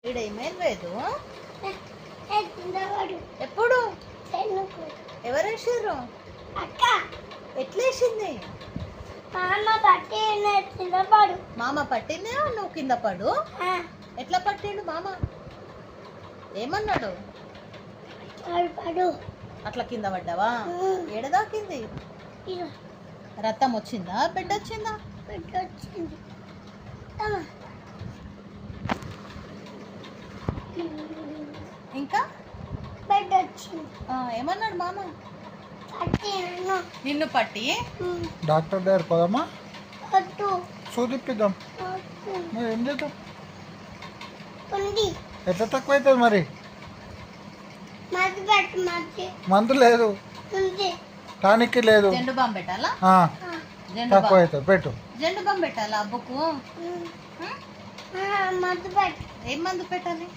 ఈడేమేం లేదు. ఎప్పుడు ఎవరు వేసారు? అక్క ఎట్లేసింది? మామ పట్టి కింద పడు. మామ పట్టిందే నువ్వు కింద పడు. ఎట్లా పట్టిండు మామ? ఏమన్నాడు? పడు అట్లా కింద పడ్డావా? ఏడదాకింది? రక్తం వచ్చిందా? బిడ్డ వచ్చిందా? బిడ్డ వచ్చింది. ఇంకా బిడ్డ వచ్చింది. ఏమన్నాడు మామ? పట్టి నిన్ను పట్టి డాక్టర్ దగ్గర పోదామా? పట్టు చూపిద్దాం. మరి ఏం చేద్దాం? ఉంది. ఎట్లా తక్కువ అవుతుంది మరి? మధ్య పెట్టు. మధ్య మందు లేదు, ఉంది. టానిక్ లేదు. జెండు బాంబు పెట్టాలా? తక్కువ అవుతుంది పెట్టు. జెండు బాంబు పెట్టాలా అబ్బుకు? మధ్య పెట్టు. ఏం మందు పెట్టాలి?